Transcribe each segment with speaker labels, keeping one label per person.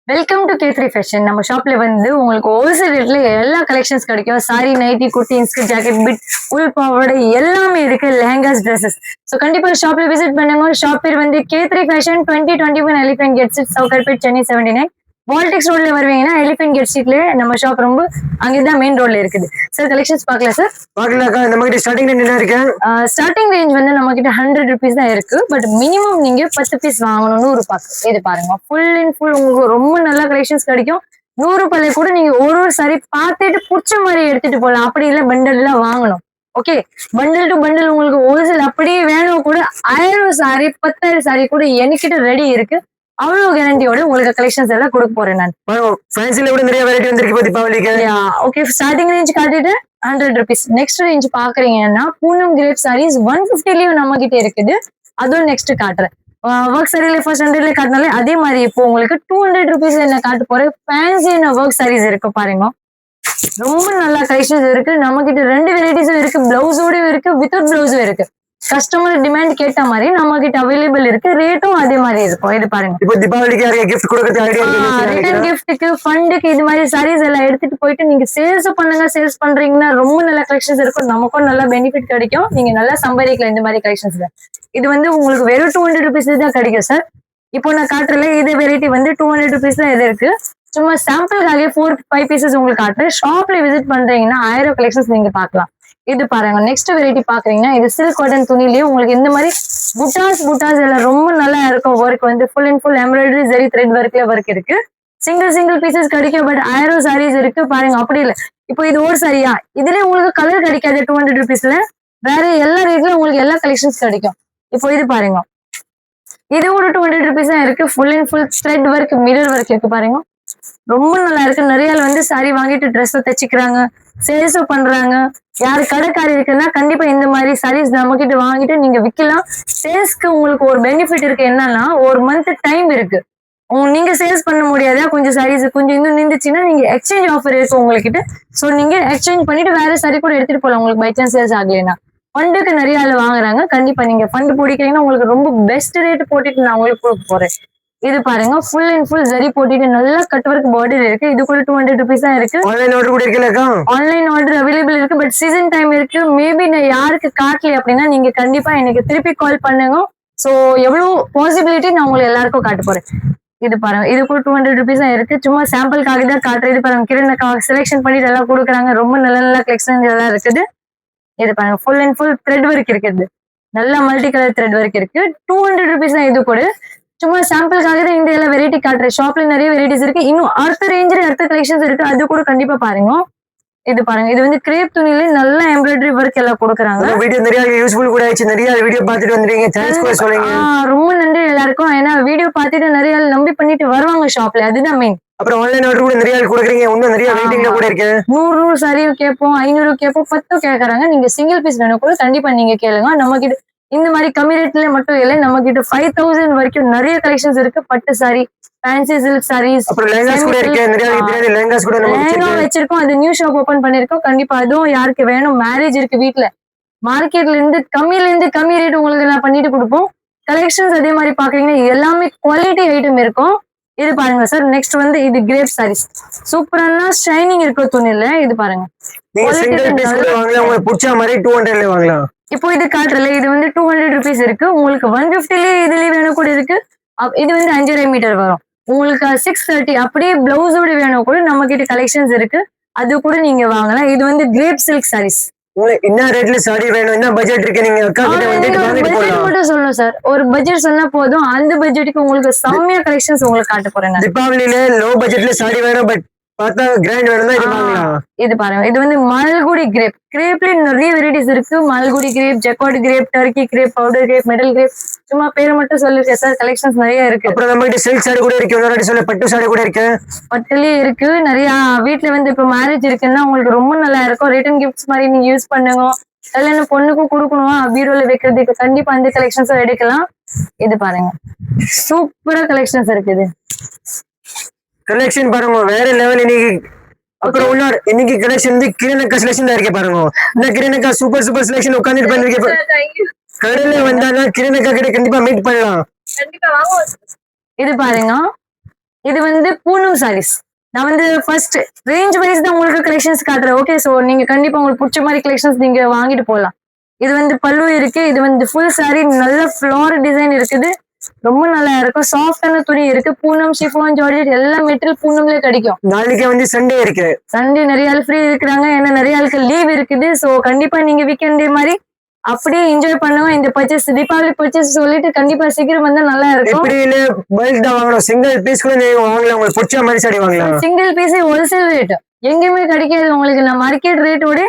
Speaker 1: Welcome to K3 fashion. நம்ம ஷாப்ல வந்து உங்களுக்கு ஹோல்சேல் ரேட்ல எல்லா கலெக்ஷன்ஸ் கிடைக்கும். Sari, nightie, kurti, inskirt, jacket, bit, உள் பாவாடை எல்லாமே இருக்கு. லெஹங்காஸ், ட்ரெஸ்ஸஸ். ஸோ கண்டிப்பா ஷாப்ல விசிட் பண்ணுங்க. ஷாப் பேர் வந்து K3 fashion 2021 elephant gate street, Sowcarpet, Chennai 79. பால்டெக்ஸ் ரோட்ல வருவீங்கன்னா எலிஃபென்ட் கேட் ஸ்ட்ரீட்ல நம்ம ஷாப் ரொம்ப அங்கதான் மெயின் ரோட்ல இருக்குது. சார் கலெக்ஷன்ஸ் பார்க்கலாம் சார்.
Speaker 2: பாக்கலாக்கா. நம்ம கிட்ட ஸ்டார்டிங் ரேஞ்ச் என்ன இருக்கு?
Speaker 1: ஸ்டார்டிங் ரேஞ்ச் வந்து நம்ம கிட்ட 100 rupees தான் இருக்கு. பட் மினிமம் நீங்க 10 பீஸ் வாங்கணும். 100 ரூபாய்க்கு. இது பாருங்க, ஃபுல் அண்ட் ஃபுல் உங்களுக்கு ரொம்ப நல்ல கலெக்ஷன்ஸ் கிடைக்கும். 100 ரூபாயில கூட நீங்க ஒரு சாரி பார்த்துட்டு பிடிச்ச மாதிரி எடுத்துட்டு போகலாம். அப்படி இல்லை பண்டல் எல்லாம் வாங்கணும். ஓகே, பண்டல் டு பண்டல் உங்களுக்கு ஹோல்சேல் அப்படியே வேணும் கூட 1000 சாரி 10,000 சாரி கூட என்கிட்ட ரெடி இருக்கு. அவ்வளவு கேரண்டியோட உங்களுக்கு கலெக்ஷன்ஸ் எல்லாம் கொடுக்க போறேன் நான்.
Speaker 2: ஃபேன்சில கூட நிறைய வெரைட்டி வந்திருக்கு தீபாவளிக்கு.
Speaker 1: ஓகே, ஸ்டார்டிங் ரேஞ்ச் காட்டிட்டு 100 rupees. நெக்ஸ்ட் ரேஞ்ச் பாக்குறீங்கன்னா பூனம் கிரேப் சாரீஸ் 150லயும் நம்ம கிட்ட இருக்குது. அதுவும் நெக்ஸ்ட் காட்டுறேன். ஒர்க் சாரியில ஃபர்ஸ்ட் 100ல காட்டினாலே அதே மாதிரி இப்போ உங்களுக்கு 200 rupees என்ன காட்டு போறேன். ஃபேன்சியான ஒர்க் சாரீஸ் இருக்கு பாருங்க. ரொம்ப நல்ல கலெக்ஷன்ஸ் இருக்கு. நம்ம கிட்ட 2 வெரைட்டிஸும் இருக்கு. பிளவுஸோடயும் இருக்கு, வித்தவுட் பிளவுஸும் இருக்கு. கஸ்டமர் டிமாண்ட் கேட்ட மாதிரி நம்ம கிட்ட அவைலபிள் இருக்கு. ரேட்டும் அதே மாதிரி இருக்கும். இது பாருங்க.
Speaker 2: இப்போ தீபாவளிக்கு யாருக்கு கிஃப்ட் கொடுக்கிறது ஐடியா இருக்கு?
Speaker 1: ரிட்டர்ன் கிஃப்ட்டுக்கு, ஃபண்டுக்கு இது மாதிரி சாரீஸ் எல்லாம் எடுத்துட்டு போயிட்டு நீங்க சேல்ஸ் பண்ணுங்க. சேல்ஸ் பண்றீங்கன்னா ரொம்ப நல்ல கலெக்ஷன்ஸ் இருக்கும். நமக்கும் நல்ல பெனிஃபிட் கிடைக்கும். நீங்க நல்லா சம்பாதிக்கலாம் இந்த மாதிரி கலெக்ஷன்ஸ்ல. இது வந்து உங்களுக்கு வெறும் 200 rupees தான் கிடைக்கும் சார். இப்போ நான் காட்டுறல இது வெரைட்டி வந்து 200 rupees தான் இது இருக்கு. சும்மா சாம்பிளுக்காக 4-5 பீசஸ் உங்களுக்கு காட்டுறேன். ஷாப்ல விசிட் பண்றீங்கன்னா 1000 கலெக்ஷன்ஸ் நீங்க பார்க்கலாம். இது பாருங்க. நெக்ஸ்ட் வெரைட்டி பாக்குறீங்கன்னா இது சில்க் காட்டன் துணிலயே உங்களுக்கு இந்த மாதிரி புட்டாஸ் எல்லாம் ரொம்ப நல்லா இருக்கும். ஒர்க் வந்து full and full embroidery zari thread ஒர்க்ல ஒர்க் இருக்கு. சிங்கிள் பீசஸ் கிடைக்கும். பட் 1000 சாரீஸ் இருக்கு பாருங்க. அப்படி இல்லை, இப்போ இது ஒரு சாரியா இதுல உங்களுக்கு கலர் கிடைக்காது. 200 rupeesல வேற எல்லா ரேட்லயும் உங்களுக்கு எல்லா கலெக்ஷன்ஸ் கிடைக்கும். இப்போ இது பாருங்க, இது ஒரு 200 rupees தான் இருக்கு. Full and full thread work, mirror work இருக்கு பாருங்க. ரொம்ப நல்லா இருக்கு. நிறைய வந்து சாரி வாங்கிட்டு ட்ரெஸ் தச்சுக்கிறாங்க, சேல்ஸும் பண்றாங்க. யாரு கடைக்காரி இருக்குன்னா கண்டிப்பா இந்த மாதிரி சாரீஸ் நம்ம கிட்ட வாங்கிட்டு நீங்க விற்கலாம். சேல்ஸ்க்கு உங்களுக்கு ஒரு பெனிஃபிட் இருக்கு. என்னன்னா ஒரு மந்த் டைம் இருக்கு. நீங்க சேல்ஸ் பண்ண முடியாதா, கொஞ்சம் சாரீஸ் கொஞ்சம் இன்னும் நின்றுச்சுன்னா நீங்க எக்ஸ்சேஞ்ச் ஆஃபர் இருக்கு உங்ககிட்ட. ஸோ நீங்க எக்ஸ்சேஞ்ச் பண்ணிட்டு வேற சாரி கூட எடுத்துட்டு போகலாம். உங்களுக்கு பை சான்ஸ் சேல்ஸ் ஆகலைன்னா ஃபண்டுக்கு நிறைய ஆள் வாங்குறாங்க. கண்டிப்பா நீங்க ஃபண்ட் பிடிக்கிறீங்கன்னா உங்களுக்கு ரொம்ப பெஸ்ட் ரேட் போட்டுட்டு நான் உங்களுக்கு கொடுக்க போறேன். இது பாருங்க, ஃபுல் அண்ட் ஃபுல் ஜரி போட்டுட்டு நல்லா கட் ஒர்க் பார்டர் இருக்கு. இது கூட 200 rupees தான் இருக்கு.
Speaker 2: ஆன்லைன் ஆர்டர் கூட இருக்குல்லக்கா?
Speaker 1: ஆன்லைன் ஆர்டர் அவைலபிள் இருக்கு. பட் சீசன் டைம் இருக்கு. மேபி நான் யாருக்கு காட்டல அப்படின்னா நீங்க கண்டிப்பா எனக்கு திருப்பி கால் பண்ணுங்க. சோ எவ்வளவு பாசிபிலிட்டி நான் உங்களுக்கு எல்லாருக்கும் காட்ட போறேன். இது பாருங்க, இது கூட 200 rupees தான் இருக்கு. சும்மா சாம்பிளுக்காக தான் காட்டுறேன். இது பாருங்க, கிரணக்காக செலெக்ஷன் பண்ணிட்டு எல்லாம் கொடுக்குறாங்க. ரொம்ப நல்ல நல்ல கலெக்ஷன் எல்லாம் இருக்குது. இது பாருங்க, full and full thread work இருக்குது. நல்ல மல்டி கலர் த்ரெட் ஒர்க் இருக்கு. 200 rupees தான். இது கூட சும்மா சாம்பிளுக்காக தான் இந்த எல்லாம் வெரைட்டி காட்டுறேன். ஷாப்ல நிறைய வெரைட்டிஸ் இருக்கு. இன்னும் அடுத்த ரேஞ்சில் அடுத்த கலெக்ஷன்ஸ் இருக்கு. அது கூட கண்டிப்பா பாருங்க. இது பாருங்க, இது வந்து கிரேப் துணியில நல்ல எம்ப்ராய்டரி ஒர்க் எல்லாம் கொடுக்குறாங்க.
Speaker 2: வீடியோ நிறைய யூஸ்ஃபுல் கூட ஆயிடுச்சு. நிறைய வீடியோ பார்த்துட்டு வந்துறீங்க. தேங்க்ஸ் ஃபார் சொல்லுங்க.
Speaker 1: ரொம்ப நன்றி எல்லாருக்கும். ஏன்னா வீடியோ பார்த்துட்டு நிறைய நம்பி பண்ணிட்டு வருவாங்க ஷாப்ல. அதுதான் மெயின்.
Speaker 2: அப்புறம் ஆன்லைன் ஆர்டர் கூட நிறைய கொடுக்குறீங்க. இன்னும் நிறைய வெயிட்டிங்ல கூட இருக்கு.
Speaker 1: 100 சாரியும் கேட்போம், 500 கேட்போம், 10 கேட்கறாங்க. நீங்க சிங்கிள் பீஸ் வேணும் கூட கண்டிப்பா நீங்க கேளுங்க. நம்ம கிட்ட இந்த மாதிரி கம்மி ரேட்ல மட்டும் இல்லை, நம்ம கிட்ட 5000 வரைக்கும் நிறைய கலெக்ஷன்ஸ் இருக்கு. பட்டு சாரி, ஃபேன்சி சில்க் சாரீஸ்,
Speaker 2: அப்புறம் லெஹங்காஸ் கூட இருக்கு. நிறைய லெஹங்காஸ் கூட நம்ம
Speaker 1: வச்சிருக்கோம். அது நியூ ஷாப் ஓபன் பண்ணிருக்கோம். கண்டிப்பா அதுவும் யாருக்கு வேணும், மேரேஜ் இருக்கு வீட்டுல, மார்க்கெட்ல இருந்து கம்மி ரேட் உங்களுக்கு நான் பண்ணிட்டு கொடுப்போம். கலெக்ஷன்ஸ் அதே மாதிரி பாக்குறீங்கன்னா எல்லாமே குவாலிட்டி ஐட்டம் இருக்கும். இது பாருங்க சார். நெக்ஸ்ட் வந்து இது கிரேப் சாரீஸ், சூப்பரான ஷைனிங் இருக்கும் துணியில. இது பாருங்க,
Speaker 2: உங்களுக்கு பிடிச்ச மாதிரி 200ல வாங்கலாம்.
Speaker 1: இப்போ இது காட்டுறல, இது வந்து 200 rupees இருக்கு. உங்களுக்கு 150லயே இதுலயே வேணும் கூட இருக்கு. இது வந்து 5.5 மீட்டர் வரும். உங்களுக்கு 630 அப்படியே பிளவுஸோட வேணும் கூட நம்ம கிட்ட கலெக்ஷன்ஸ் இருக்கு. அது கூட நீங்க வாங்கலாம். இது வந்து கிரேப் சில்க் சாரீஸ்.
Speaker 2: உங்களுக்கு என்ன ரேட்ல சாரி வேணும், என்ன பட்ஜெட் இருக்கு, நீங்க அக்கா கிட்ட வந்து வாங்கிட்டு போலாம்.
Speaker 1: மட்டும் சொல்லணும் சார். ஒரு பட்ஜெட் சொன்னா போதும். அந்த பட்ஜெட்டுக்கு உங்களுக்கு செம்மையா கலெக்ஷன்ஸ் உங்களுக்கு காட்ட போறேன்.
Speaker 2: தீபாவளியில லோ பட்ஜெட்ல சாரி வேணும், பட் பார்த்தா கிராண்ட் வேணும் தான் இது வாங்கலாம்.
Speaker 1: இது பாருங்க, இது வந்து மல்குடி கிரேப். கிரேப்ல நிறைய வெரைட்டிஸ் இருக்கு. Malgudi crepe, jacquard crepe, turkey crepe, powder crepe, metal crepe. சும்மா பேர் மட்டும் சொல்லிருக்கேன் சார். கலெக்ஷன்ஸ் நிறைய இருக்கு.
Speaker 2: அப்புறம் நம்ம கிட்ட சில்க் சாரி கூட இருக்கு. இன்னொரு சொல்ல பட்டு சாரி கூட இருக்கு.
Speaker 1: பட்டுலயே இருக்கு நிறைய. வீட்டுல வந்து இப்ப மேரேஜ் இருக்குன்னா உங்களுக்கு ரொம்ப நல்லா இருக்கும். ரிட்டர்ன் கிஃப்ட்ஸ் மாதிரி நீங்க யூஸ் பண்ணுங்க. கல்யாணம் பொண்ணுக்கும் கொடுக்கணும், பீரோல வைக்கிறதுக்கு கண்டிப்பா அந்த கலெக்ஷன்ஸ் எடுக்கலாம். இது பாருங்க, சூப்பரா கலெக்ஷன்ஸ் இருக்குது.
Speaker 2: கலெக்ஷன் பாருங்க வேற லெவல் இன்னைக்கு. அப்புறம் இன்னைக்கு கலெக்ஷன் வந்து கிரணக்கா செலக்ஷன் தான் இருக்கு பாருங்க. இந்த கிரணக்கா சூப்பர் செலக்ஷன் உட்காந்துட்டு பண்ணிருக்கேன். கடையில வந்தாலும் கிரணக்கா கிட்ட கண்டிப்பா மீட் பண்ணலாம்.
Speaker 1: இது பாருங்க, இது வந்து பூனம் சாரீஸ். நான் வந்து ஃபர்ஸ்ட் ரேஞ்ச் வைஸ் தான் உங்களுக்கு கலெக்ஷன்ஸ் காட்டுறேன். ஓகே, சோ நீங்க கண்டிப்பா உங்களுக்கு பிடிச்ச மாதிரி கலெக்ஷன்ஸ் நீங்க வாங்கிட்டு போகலாம். இது வந்து பல்லு இருக்கு. இது வந்து ஃபுல் சாரி, நல்ல ஃபிளோர் டிசைன் இருக்குது. ரொம்ப நல்லா இருக்கும். சாஃப்டான துணி இருக்கு. பூனம், ஷிஃபான், ஜார்ஜெட் எல்லா மெட்டீரியல் பூனம்லயே கிடைக்கும்.
Speaker 2: நாளைக்கு வந்து சண்டே இருக்கு.
Speaker 1: சண்டே நிறைய ஆள் ஃப்ரீ இருக்கிறாங்க. ஏன்னா நிறைய ஆளுக்கு லீவ் இருக்குது. சோ கண்டிப்பா நீங்க வீக்கெண்ட் மாதிரி அப்படியே என்ஜாய் பண்ணுவோம். இந்த பர்ச்சேஸ் தீபாவளி பர்ச்சேஸ் சொல்லிட்டு கண்டிப்பா சீக்கிரம் வந்தா நல்லா இருக்கும்.
Speaker 2: இப்படி இல்ல பல்க் தான் வாங்கணும். சிங்கிள் பீஸ் கூட நீங்க வாங்கலாம். உங்களுக்கு பிடிச்ச மாதிரி சாரி வாங்கலாம்.
Speaker 1: சிங்கிள் பீஸ் ஹோல்சேல் ரேட் எங்கேயுமே கிடைக்காது உங்களுக்கு. நான் மார்க்கெட் ரேட்டோட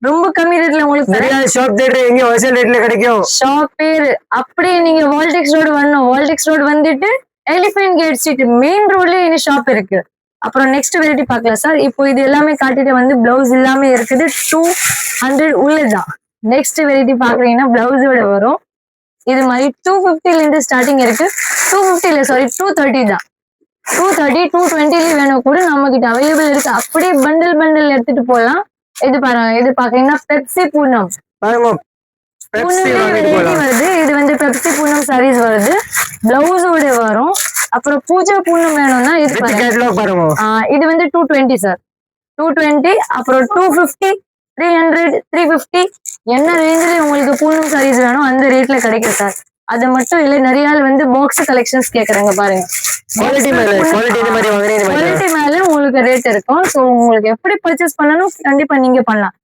Speaker 1: ரொம்ப கம்மி ரேட்ல உங்களுக்கு
Speaker 2: நிறைய ஷாப் தேடுற எங்க ஹோல்சேல் ரேட்ல கிடைக்கும்.
Speaker 1: ஷாப் பேரு அப்படியே நீங்க வால்டெக்ஸ் ரோடு வரணும். வால்டெக்ஸ் ரோடு வந்துட்டு எலிஃபென்ட் கேட் ஸ்ட்ரீட் மெயின் ரோட்லயே இந்த ஷாப் இருக்கு. அப்புறம் நெக்ஸ்ட் வெரைட்டி பார்க்கலாம் சார். இப்போ இது எல்லாமே காட்டிட்டு வந்து பிளவுஸ் எல்லாமே இருக்குது. 200 உள்ளதான். நெக்ஸ்ட் வெரைட்டி பாக்குறீங்கன்னா பிளவுஸோட வரும். இது மாதிரி 250 இருந்து ஸ்டார்டிங் இருக்கு. 250 இல்ல சாரி 230 தான். 230 220 வேணும் கூட நம்ம கிட்ட அவைலபிள் இருக்கு. அப்படியே பண்டில் எடுத்துட்டு போகலாம். இது பாருங்க, இது பாக்குறீங்கன்னா பெப்சி பூனம் வருது. இது வந்து பெப்சி பூனம் சாரீஸ் வருது. பிளவுஸோட வரும். அப்புறம் பூஜா பூனம் வேணும்னா இது பாருங்க. இது வந்து 220 சார். 220 அப்புறம் 250 300 350 என்ன ரேஞ்சில உங்களுக்கு பூனம் சாரீஸ் வேணும் அந்த ரேட்ல கிடைக்கும் சார். அது மட்டும் இல்ல, நிறைய ஆள் வந்து பாக்ஸ் கலெக்ஷன்ஸ் கேக்குறாங்க பாருங்க. குவாலிட்டி மேல உங்களுக்கு ரேட் இருக்கும். சோ உங்களுக்கு எப்படி பர்ச்சேஸ் பண்ணணும் கண்டிப்பா நீங்க பண்ணலாம்.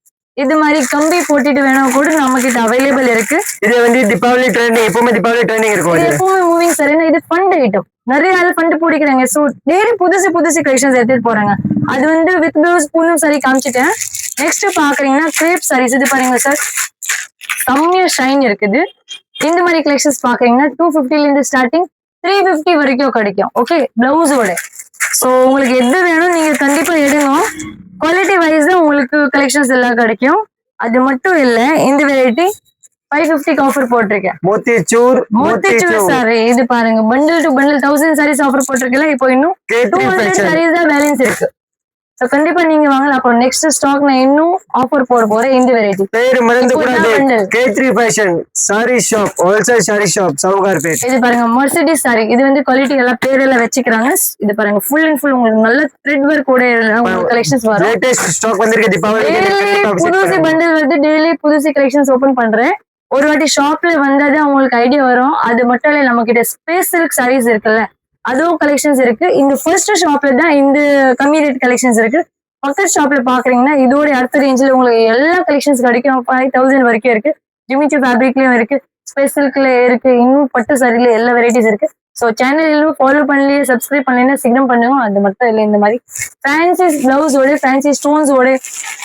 Speaker 1: இது மாதிரி கம்பி போட்டுட்டு வேணும் கூட நம்ம கிட்ட அவைலபிள் இருக்கு.
Speaker 2: இது வந்து தீபாவளி ட்ரெண்டிங், எப்பவுமே தீபாவளி ட்ரெண்டிங் இருக்கும்.
Speaker 1: எப்பவுமே மூவிங் சார். இது ஃபண்ட் ஐட்டம். நிறைய ஆள் ஃபண்ட் பிடிக்கிறாங்க. சோ டெய்லி புதுசு கலெக்ஷன்ஸ் எடுத்துட்டு போறாங்க. அது வந்து வித் பிளவுஸ் பூனம் சாரி காமிச்சிட்டேன். நெக்ஸ்ட் பாக்குறீங்கன்னா கிரேப் சாரீஸ். இது பாருங்க சார், செம்மையா ஷைன் இருக்குது. இந்த மாதிரி கலெக்ஷன்ஸ் பாக்குறீங்கன்னா 250 இருந்து ஸ்டார்டிங் 350 வரைக்கும் கிடைக்கும். ஓகே, பிளவுஸோட. சோ உங்களுக்கு எது வேணும் நீங்க கண்டிப்பா எடுங்க. குவாலிட்டி வைஸ் தான் உங்களுக்கு கலெக்ஷன்ஸ் எல்லாம் கிடைக்கும். அது மட்டும் இல்ல, இந்த வெரைட்டி 550 ஆஃபர் போட்டிருக்கேன். மோத்திச்சூர் சாரி. இது பாருங்க, bundle to bundle 1000 saris offer போட்டிருக்கல. இப்போ இன்னும் 200 சாரீஸ் தான் பேலன்ஸ் இருக்கு. சோ கண்டிப்பா நீங்க வாங்கலாம். அப்புறம் நெக்ஸ்ட் ஸ்டாக் நான் இன்னும் ஆஃபர் போட போறேன். இந்த வெரைட்டி
Speaker 2: பேர் மறந்து கூடாது. K3 fashion sorry shop, wholesale sorry shop, Sowcarpet.
Speaker 1: இது பாருங்க மர்சிடிஸ் சாரி. இது வந்து குவாலிட்டி எல்லாம் பேரெல்லாம் வச்சுக்கிறாங்க. இது பாருங்க ஃபுல் அண்ட் ஃபுல் உங்களுக்கு நல்ல த்ரெட் வர்க் கூட உங்களுக்கு கலெக்ஷன்ஸ் வரும்.
Speaker 2: லேட்டஸ்ட் ஸ்டாக் வந்திருக்கு தீபாவளிக்கு.
Speaker 1: புதுசு பண்டில் வந்து டெய்லி புதுசு கலெக்ஷன்ஸ் ஓபன் பண்றேன். ஒரு வாட்டி ஷாப்ல வந்தாதான் உங்களுக்கு ஐடியா வரும். அது மட்டும் இல்ல, நம்ம கிட்ட ஸ்பேஸ் சில்க் சாரீஸ் இருக்குல்ல, அதுவும் கலெக்ஷன்ஸ் இருக்கு. இந்த ஃபர்ஸ்ட் ஷாப்ல தான் இந்த கம்மி ரேட் கலெக்ஷன்ஸ் இருக்கு. பக்கத்து ஷாப்ல பாக்குறீங்கன்னா இதோட அடுத்த ரேஞ்சில் உங்களுக்கு எல்லா கலெக்ஷன்ஸ் கிடைக்கும். 5000 வரைக்கும் இருக்கு. ஜிமிச்சு ஃபேப்ரிக்லயும் இருக்கு, ஸ்பேஸ் சில்க்ல இருக்கு, இன்னும் பட்டு சாரில எல்லா வெரைட்டிஸ் இருக்கு. ஸோ சேனல் இன்னும் ஃபாலோ பண்ணலையே, சப்ஸ்கிரைப் பண்ணலைன்னா சீக்கிரம் பண்ணுங்க. அது மட்டும் இல்லை, இந்த மாதிரி ஃபேன்சி பிளவுஸோட ஃபேன்சி ஸ்டோன்ஸோட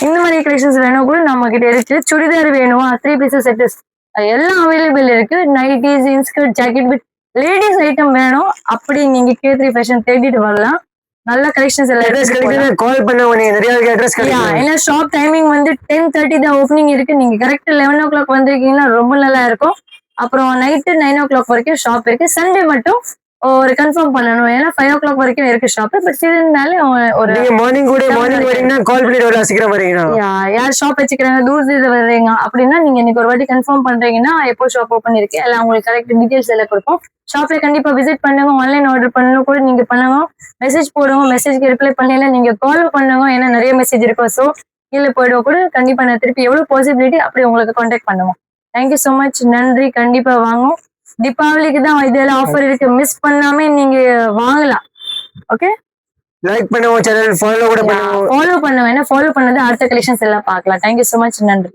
Speaker 1: இந்த மாதிரி கலெக்ஷன்ஸ் வேணும் கூட நம்ம கிட்ட இருக்கு. சுடிதார் வேணுமா 3 பீசஸ் செட்டஸ் எல்லாம் அவைலபிள் இருக்கு. Nighties, inskirt, jacket with ladies item வேணும் அப்படி நீங்க K3 ஃபேஷன் தேடிட்டு வரலாம். நல்ல கலெக்ஷன்ஸ் எல்லாம்
Speaker 2: கால் பண்ணுங்க. நிறைய அட்ரஸ் கிடைக்கும்.
Speaker 1: ஏன்னா ஷாப் டைமிங் வந்து 10:30 தான் ஓப்பனிங் இருக்கு. நீங்க கரெக்ட் 11 o'clock வந்திருக்கீங்கன்னா ரொம்ப நல்லா இருக்கும். அப்புறம் நைட்டு 9 o'clock வரைக்கும் ஷாப் இருக்கு. சண்டே மட்டும் ஒரு கன்ஃபார்ம் பண்ணணும். ஏன்னா 5 o'clock வரைக்கும் இருக்கு ஷாப். பட் சீசன்னால ஒரு
Speaker 2: மார்னிங் வரீங்கன்னா கால் பண்ணிட்டு வரலாம். சீக்கிரம் வரீங்கன்னா
Speaker 1: யார் ஷாப் வச்சுக்கிறாங்க தூரத்துல வர்றீங்க அப்படின்னா நீங்க இன்னைக்கு ஒரு வாட்டி கன்ஃபார்ம் பண்றீங்கன்னா எப்போ ஷாப் ஓப்பன் இருக்கு எல்லாம் உங்களுக்கு கரெக்ட் டீடைல்ஸ் எல்லாம் கொடுப்போம். ஷாப்ல கண்டிப்பா விசிட் பண்ணுங்க. ஆன்லைன் ஆர்டர் பண்ணணும் கூட நீங்க பண்ணுங்க. மெசேஜ் போடுங்க. மெசேஜ்க்கு ரிப்ளை பண்ணல நீங்க கால் பண்ணுங்க. ஏன்னா நிறைய மெசேஜ் இருக்கும். ஸோ கீழே போயிடுவோம் கூட கண்டிப்பா நான் திருப்பி எவ்வளவு பாசிபிலிட்டி அப்படி உங்களுக்கு கான்டாக்ட் பண்ணுவோம். Thank you so much. நன்றி. கண்டிப்பா வாங்கும். தீபாவளிக்கு தான் இதெல்லாம் ஆஃபர் இருக்கு. மிஸ் பண்ணாம நீங்க வாங்கலாம். ஓகே,
Speaker 2: லைக் பண்ணுங்க, சேனல் ஃபாலோ கூட பண்ணுங்க.
Speaker 1: ஃபாலோ பண்ணுவேன். ஃபாலோ பண்ணது அடுத்த கலெக்ஷன்ஸ் எல்லாம் பார்க்கலாம். Thank you so much. நன்றி.